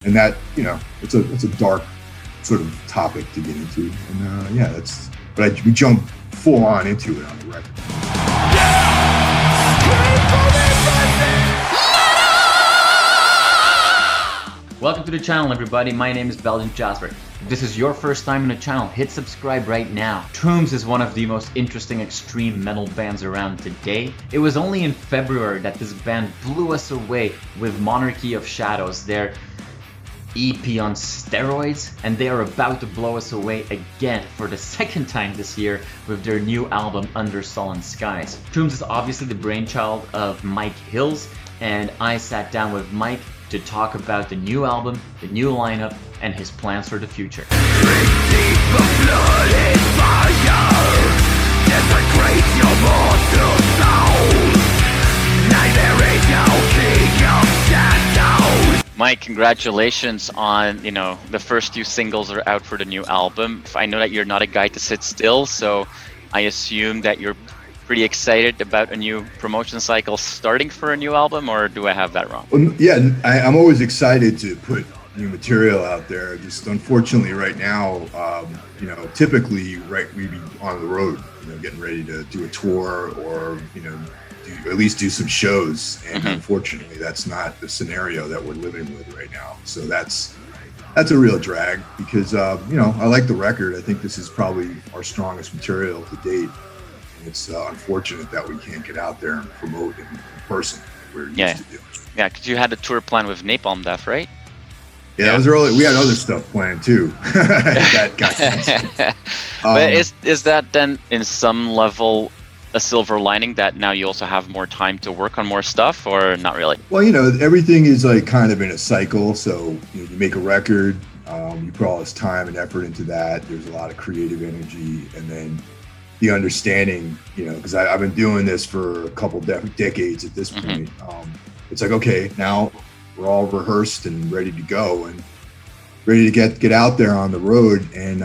And that, it's a dark sort of topic to get into. And we jump full on into it on the record. Welcome to the channel, everybody. My name is Belgian Jasper. If this is your first time on the channel, hit subscribe right now. TOMBS is one of the most interesting extreme metal bands around today. It was only in February that this band blew us away with Monarchy of Shadows, their EP on steroids, and they are about to blow us away again for the second time this year with their new album Under Sullen Skies. TOMBS is obviously the brainchild of Mike Hills, and I sat down with Mike to talk about the new album, the new lineup, and his plans for the future. Mike, congratulations on, the first few singles are out for the new album. I know that you're not a guy to sit still, so I assume that you're pretty excited about a new promotion cycle starting for a new album, or do I have that wrong? Well, yeah, I'm always excited to put new material out there. Just unfortunately right now, typically we'd be on the road, getting ready to do a tour or, at least do some shows. And unfortunately, that's not the scenario that we're living with right now. So that's a real drag because, I like the record. I think this is probably our strongest material to date. It's unfortunate that we can't get out there and promote in person like we're used to do. Yeah, because you had a tour plan with Napalm Death, right? Yeah, that was early. We had other stuff planned too. That got canceled. But is that then in some level a silver lining that now you also have more time to work on more stuff, or not really? Well, everything is like kind of in a cycle. So you make a record, you put all this time and effort into that. There's a lot of creative energy, and then the understanding, because I've been doing this for a couple decades at this point. It's like, okay, now we're all rehearsed and ready to go and ready to get out there on the road. And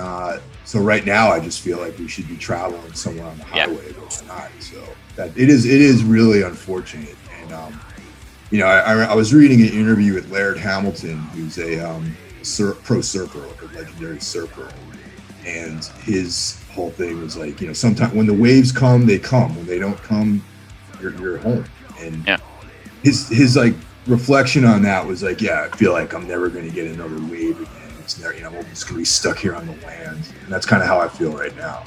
so right now, I just feel like we should be traveling somewhere on the highway, but it's not. So that it is really unfortunate. And I was reading an interview with Laird Hamilton, who's a pro surfer, like a legendary surfer, and his whole thing was like, sometimes when the waves come, they come. When they don't come, you're home. And his like reflection on that was like, I feel like I'm never going to get another wave again. It's never, I'm just going to be stuck here on the land. And that's kind of how I feel right now.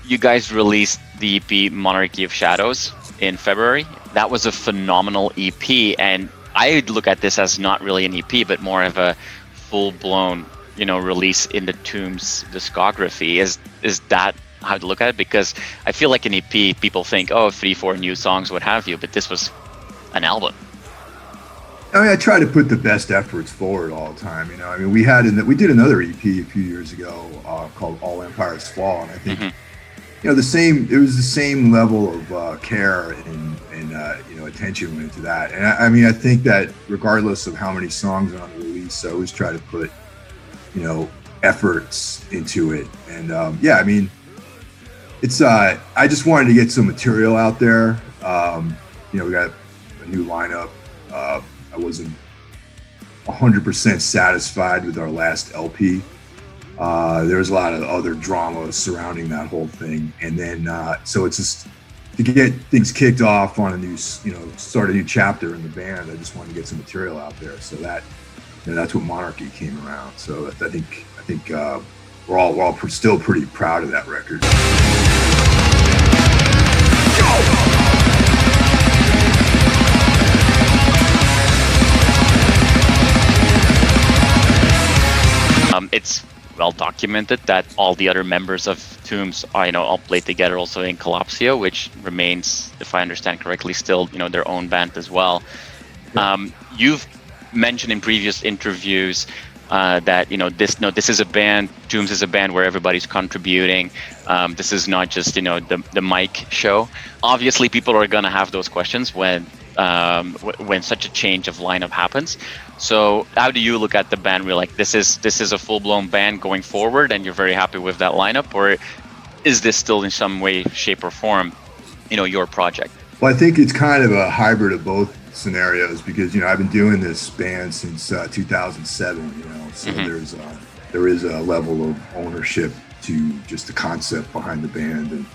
You guys released the EP Monarchy of Shadows in February. That was a phenomenal EP, and I look at this as not really an EP, but more of a full-blown, release in the TOMBS discography. Is that how to look at it? Because I feel like an EP, people think, 3-4 new songs, what have you, but this was an album. I try to put the best efforts forward all the time. We did another EP a few years ago called All Empires Fall, and I think. It was the same level of care and attention went into that. And I think that regardless of how many songs are on the release, I always try to put, efforts into it. And it's, I just wanted to get some material out there. We got a new lineup. I wasn't 100% satisfied with our last LP. There was a lot of other drama surrounding that whole thing. And then, so it's just to get things kicked off on a new, start a new chapter in the band. I just wanted to get some material out there. So that's what Monarchy came around. So I think we're all still pretty proud of that record. It's well documented that all the other members of TOMBS all played together also in Collapsio, which remains, if I understand correctly, still their own band as well. You've mentioned in previous interviews that this is a band, TOMBS is a band where everybody's contributing. This is not just the mic show. Obviously, people are gonna have those questions when such a change of lineup happens. So how do you look at the band? We're like, this is a full-blown band going forward, and you're very happy with that lineup, or is this still in some way, shape, or form, your project? Well, I think it's kind of a hybrid of both scenarios because, I've been doing this band since 2007, so there is a level of ownership to just the concept behind the band and,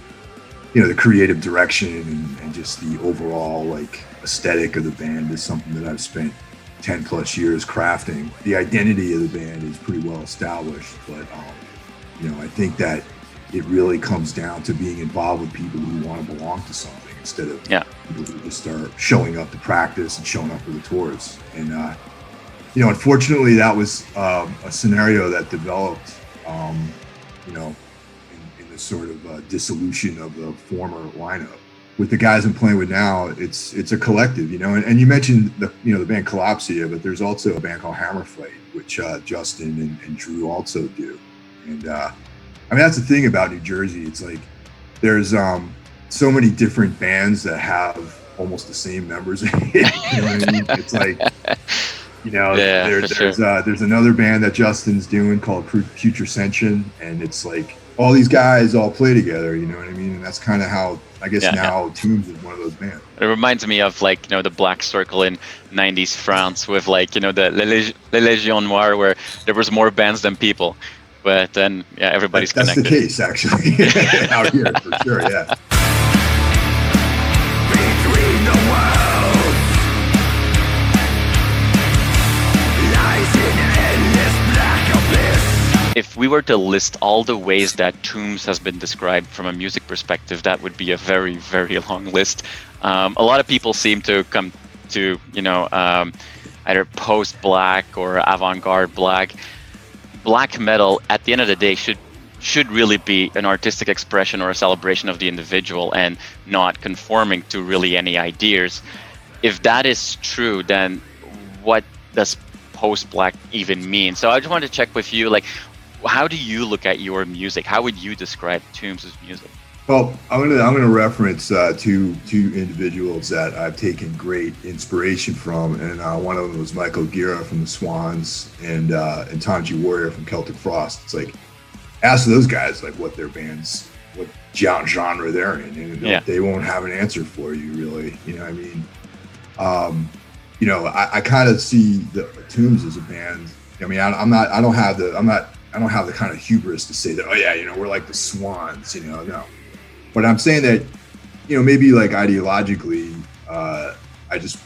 the creative direction and just the overall like aesthetic of the band is something that I've spent 10 plus years crafting. The identity of the band is pretty well established, but, I think that it really comes down to being involved with people who want to belong to something instead of people who just start showing up to practice and showing up for the tours. And, unfortunately, that was a scenario that developed, in the sort of dissolution of the former lineup. With the guys I'm playing with now, it's a collective, and you mentioned the band Collapsia, but there's also a band called Hammerfight, which Justin and Drew also do. And that's the thing about New Jersey. It's like there's so many different bands that have almost the same members. You know what I mean? It's like, there's another band that Justin's doing called Putrescension, and it's like all these guys all play together. You know what I mean? And that's kind of how I guess now Tombs is one of those bands. It reminds me of like the Black Circle in '90s France with like the Les Légions Noires, where there was more bands than people. But then, everybody's connected. That's the case, actually, out here, for sure, yeah. Between the worlds lies an endless black abyss. If we were to list all the ways that Tombs has been described from a music perspective, that would be a very, very long list. A lot of people seem to come to, either post-black or avant-garde black. Black metal, at the end of the day, should really be an artistic expression or a celebration of the individual and not conforming to really any ideas. If that is true, then what does post-black even mean? So I just wanted to check with you, like, how do you look at your music? How would you describe Tombs' music? Well, I'm gonna reference two individuals that I've taken great inspiration from, and one of them was Michael Gira from the Swans and Tanji Warrior from Celtic Frost. It's like, ask those guys like what their bands, what genre they're in, and they won't have an answer for you, really. You know what I mean? I kind of see the Tombs as a band. I mean, I don't have the kind of hubris to say that, we're like the Swans, no. But I'm saying that, maybe like ideologically, I just,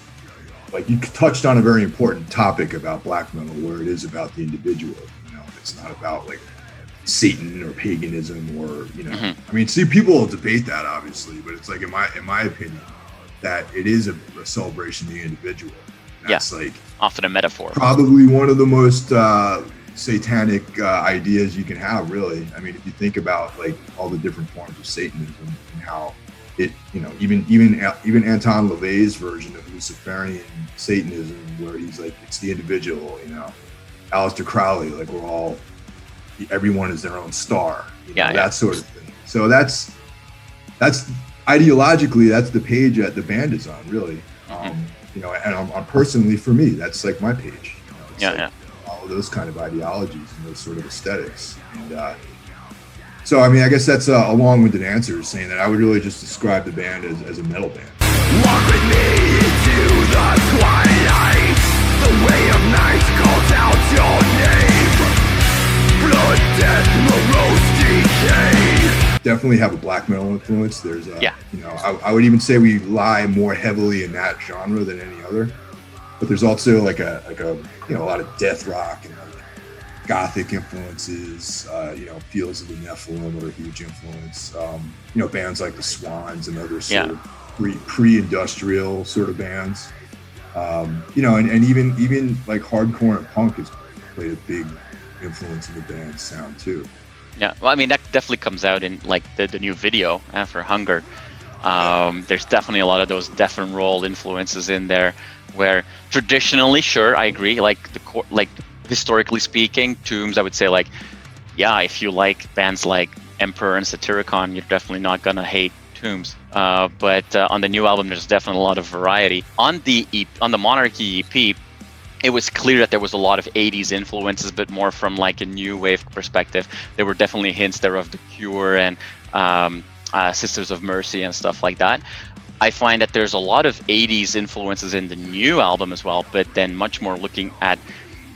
like you touched on a very important topic about black metal, where it is about the individual. It's not about like Satan or paganism or, I mean, see, people will debate that obviously, but it's like, in my opinion, that it is a celebration of the individual. That's like often a metaphor. Probably one of the most satanic ideas you can have, really. I mean, if you think about like all the different forms of Satanism and how it, even Anton LaVey's version of Luciferian Satanism, where he's like, it's the individual, Aleister Crowley, like everyone is their own star, that sort of thing. So that's ideologically, that's the page that the band is on, really. And on personally, for me, that's like my page. All of those kind of ideologies and those sort of aesthetics. And so, I mean, I guess that's a long-winded answer, saying that I would really just describe the band as a metal band. Walk with me into the twilight. The way of night calls out your name. Blood, death, morose decay. Definitely have a black metal influence. There's I would even say we lie more heavily in that genre than any other. But there's also like a lot of death rock and like gothic influences. Fields of the Nephilim are a huge influence. Bands like the Swans and other sort of pre-industrial sort of bands. And even like hardcore and punk has played a big influence in the band's sound too. Yeah, well, I mean, that definitely comes out in like the new video for Hunger. There's definitely a lot of those death and roll influences in there, where traditionally, sure, I agree, like historically speaking, Tombs, I would say like, if you like bands like Emperor and Satyricon, you're definitely not gonna hate Tombs. But on the new album, there's definitely a lot of variety. On the Monarchy EP, it was clear that there was a lot of 80s influences, but more from like a new wave perspective. There were definitely hints there of The Cure and Sisters of Mercy and stuff like that. I find that there's a lot of 80s influences in the new album as well, but then much more looking at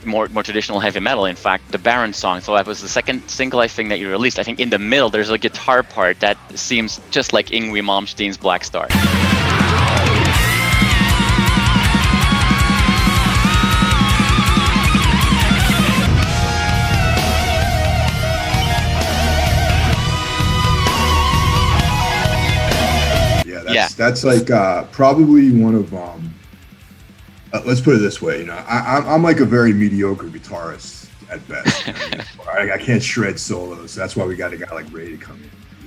more traditional heavy metal. In fact, the Baron song, so that was the second single I think that you released. I think in the middle there's a guitar part that seems just like Yngwie Malmsteen's Black Star. That's like probably one of let's put it this way, you know, I'm like a very mediocre guitarist at best. You know? I can't shred solos, so that's why we got a guy like Ray to come in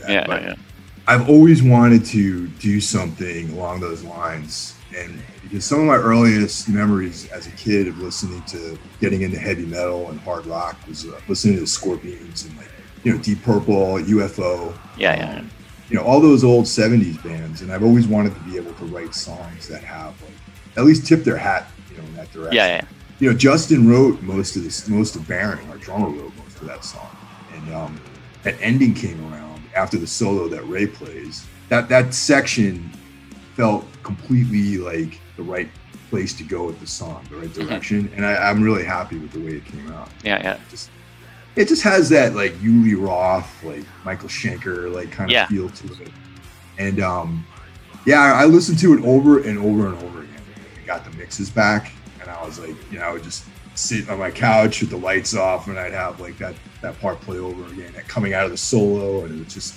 and do that. I've always wanted to do something along those lines, and because some of my earliest memories as a kid of listening to getting into heavy metal and hard rock was listening to Scorpions and, like, you know, Deep Purple, UFO. You know, all those old 70s bands, and I've always wanted to be able to write songs that have, like, at least tip their hat, you know, in that direction. You know, Justin wrote most of Baron, our drummer wrote most of that song, and that ending came around after the solo that Ray plays. That section felt completely like the right place to go with the song, the right direction, and I'm really happy with the way it came out. It just has that, like, Uli Roth, like Michael Schenker, like, kind of feel to it. And I listened to it over and over and over again. I got the mixes back, and I was like, you know, I would just sit on my couch with the lights off, and I'd have, like, that part play over again, that coming out of the solo, and it was just,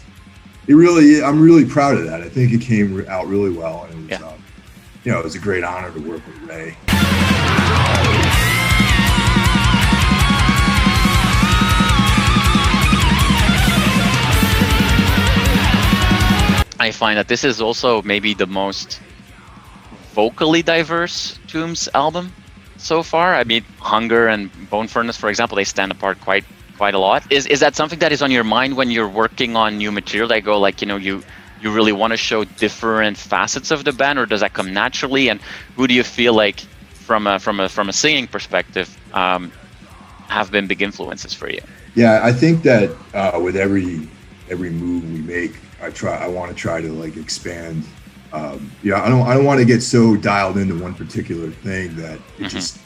I'm really proud of that. I think it came out really well, and it was, you know, it was a great honor to work with Ray. I find that this is also maybe the most vocally diverse Tombs album so far. I mean, Hunger and Bone Furnace, for example, they stand apart quite a lot. Is that something that is on your mind when you're working on new material? That go, like, you know, you really want to show different facets of the band, or does that come naturally? And who do you feel like, from a singing perspective, have been big influences for you? Yeah, I think that with every move we make, I want to try to, like, expand. I don't want to get so dialed into one particular thing that it just,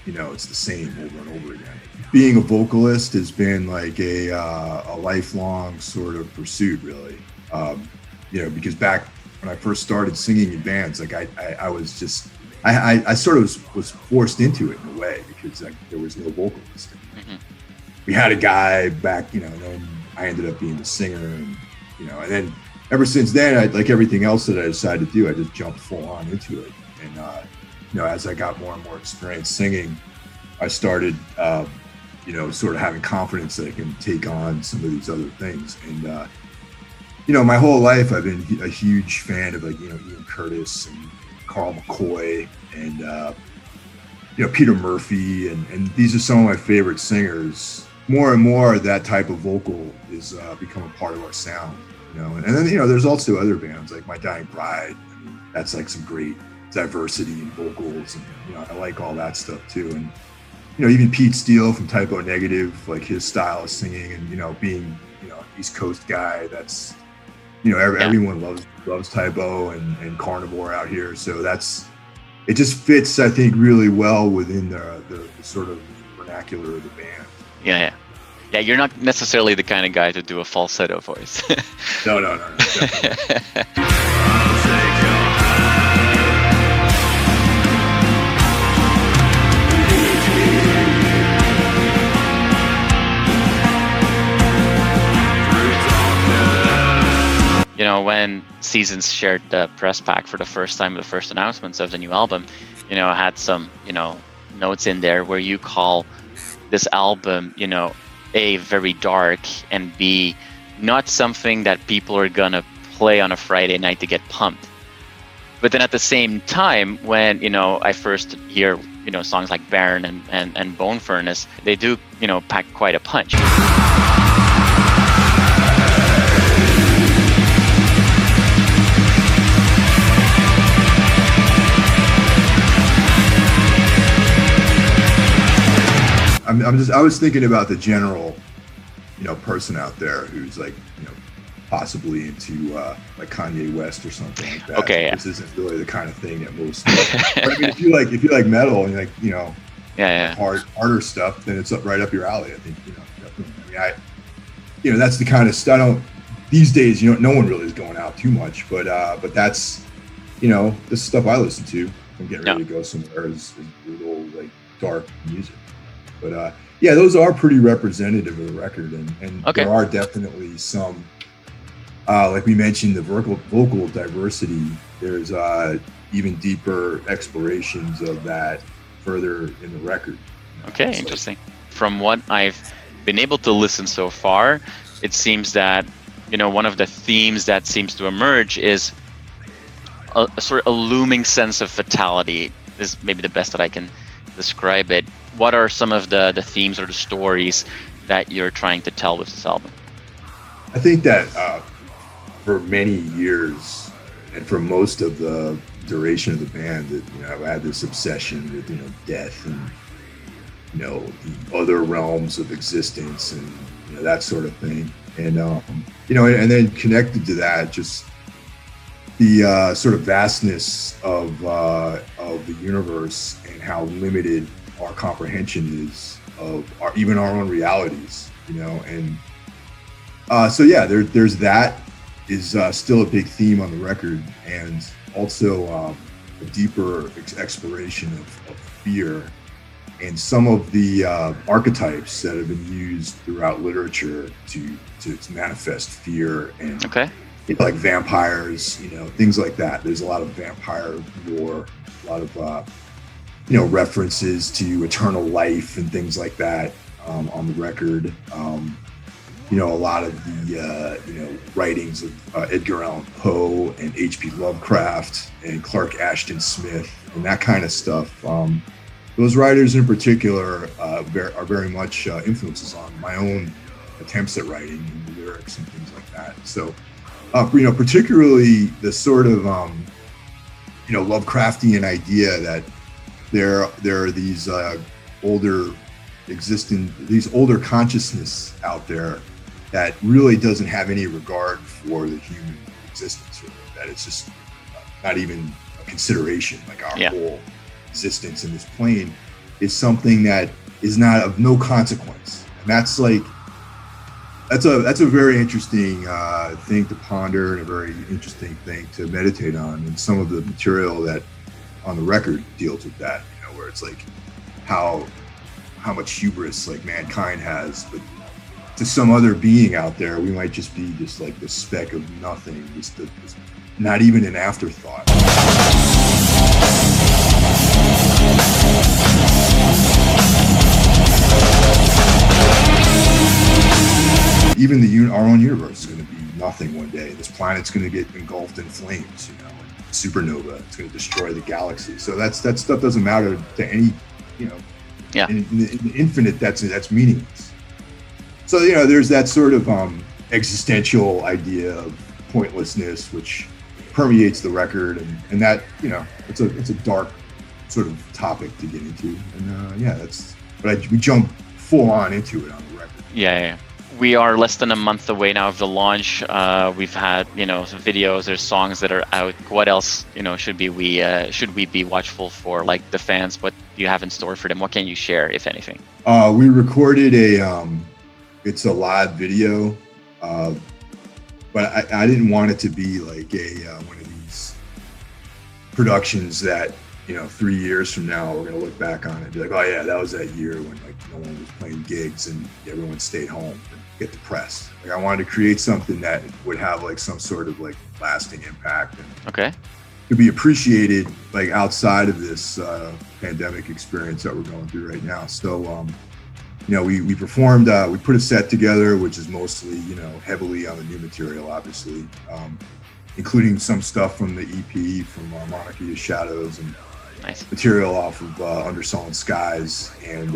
you know, it's the same over and over again. Being a vocalist has been like a lifelong sort of pursuit, really. You know, because back when I first started singing in bands, like I was just, I sort of was forced into it in a way, because, like, there was no vocalist. We had a guy back, you know, and then I ended up being the singer, and, you know, and then ever since then, like everything else that I decided to do, I just jumped full on into it. And, you know, as I got more and more experience singing, I started, you know, sort of having confidence that I can take on some of these other things. And, you know, my whole life, I've been a huge fan of, like, you know, Ian Curtis and Carl McCoy and, you know, Peter Murphy. And these are some of my favorite singers. More and more, that type of vocal is become a part of our sound, you know. And then, you know, there's also other bands like My Dying Bride. I mean, that's like some great diversity in vocals, and, you know, I like all that stuff too. And, you know, even Pete Steele from Typo Negative, like, his style of singing, and, you know, being, you know, East Coast guy, that's, you know, everyone loves Typo and Carnivore out here. So it just fits, I think, really well within the sort of vernacular of the band. Yeah, you're not necessarily the kind of guy to do a falsetto voice. No. You know, when Seasons shared the press pack for the first time, the first announcements of the new album, you know, had some, you know, notes in there where you call this album, you know, A, very dark, and B, not something that people are gonna play on a Friday night to get pumped. But then at the same time, when, you know, I first hear, you know, songs like Baron and Bone Furnace, they do, you know, pack quite a punch. I was thinking about the general, you know, person out there who's, like, you know, possibly into like Kanye West or something like that. Okay, This isn't really the kind of thing that most. I mean, if you like metal and you like, you know, harder stuff, then it's right up your alley. I think, you know, definitely. I mean, you know, that's the kind of stuff. These days, you know, no one really is going out too much, but that's, you know, this stuff I listen to. I'm getting ready to go somewhere is brutal, like dark music. But yeah, those are pretty representative of the record, and there are definitely some, like we mentioned, the vocal diversity. There's even deeper explorations of that further in the record. Okay, so, interesting. From what I've been able to listen so far, it seems that, you know, one of the themes that seems to emerge is a sort of a looming sense of fatality. This is maybe the best that I can describe it. What are some of the themes or the stories that you're trying to tell with this album? I think that for many years and for most of the duration of the band, that, you know, I've had this obsession with, you know, death and, you know, the other realms of existence and, you know, that sort of thing. And you know, and then connected to that, just the sort of vastness of the universe and how limited our comprehension is of even our own realities, you know. And so yeah, there's that is still a big theme on the record, and also a deeper exploration of fear and some of the archetypes that have been used throughout literature to manifest fear and you know, like vampires, you know, things like that. There's a lot of vampire lore, a lot of you know, references to eternal life and things like that on the record. You know, a lot of the you know, writings of Edgar Allan Poe and H.P. Lovecraft and Clark Ashton Smith and that kind of stuff. Those writers in particular are very much influences on my own attempts at writing and lyrics and things like that. So, you know, particularly the sort of you know, Lovecraftian idea that there are these older consciousness out there that really doesn't have any regard for the human existence, really. That it's just not even a consideration. Like our whole existence in this plane is something that is not of no consequence, and that's like that's a very interesting thing to ponder and a very interesting thing to meditate on. And some of the material that on the record deals with that, you know, where it's like how much hubris like mankind has, but to some other being out there, we might just be just like this speck of nothing, just not even an afterthought. Even our own universe is going to be nothing one day. This planet's going to get engulfed in flames, you know, supernova. It's going to destroy the galaxy. So that stuff doesn't matter to any, you know. Yeah. In the infinite, that's meaningless. So, you know, there's that sort of existential idea of pointlessness which permeates the record, and that, you know, it's a dark sort of topic to get into, and yeah, we jump full on into it on the record. Yeah. We are less than a month away now of the launch. We've had, you know, some videos, there's songs that are out. What else, you know, should we be watchful for, like the fans? What do you have in store for them? What can you share, if anything? We recorded it's a live video, but I didn't want it to be like one of these productions that, you know, 3 years from now we're gonna look back on it and be like, oh yeah, that was that year when like no one was playing gigs and everyone stayed home and get depressed. Like I wanted to create something that would have like some sort of like lasting impact and to be appreciated like outside of this pandemic experience that we're going through right now. So you know, we performed, we put a set together, which is mostly, you know, heavily on the new material, obviously, including some stuff from the EP, from Monarchy to Shadows, and material off of Under Sullen Skies. And,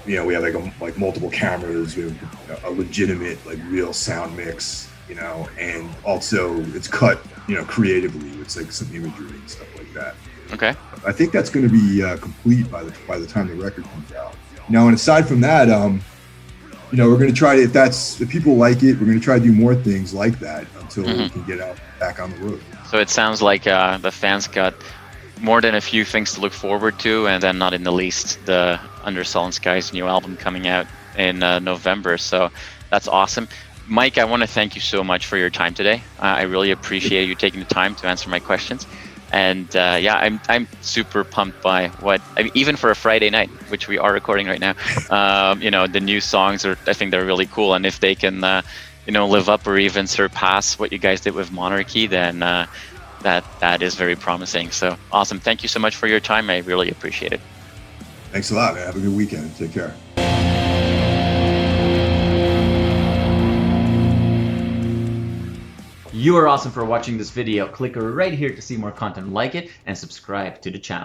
you know, we have like multiple cameras, we have a legitimate, like real sound mix, you know, and also it's cut, you know, creatively with like some imagery and stuff like that. Okay. I think that's going to be complete by the time the record comes out. You know, and aside from that, you you know, we're going to try to, if people like it, we're going to try to do more things like that until we can get out back on the road. So it sounds like the fans got more than a few things to look forward to, and then not in the least the Under Sullen Skies new album coming out in November. So that's awesome. Mike, I want to thank you so much for your time today. I really appreciate you taking the time to answer my questions. And yeah, I'm super pumped by even for a Friday night, which we are recording right now. You know, the new songs I think they're really cool, and if they can, you know, live up or even surpass what you guys did with Monarchy, then that is very promising. So awesome! Thank you so much for your time. I really appreciate it. Thanks a lot, man. Have a good weekend. Take care. You are awesome for watching this video. Click right here to see more content like it and subscribe to the channel.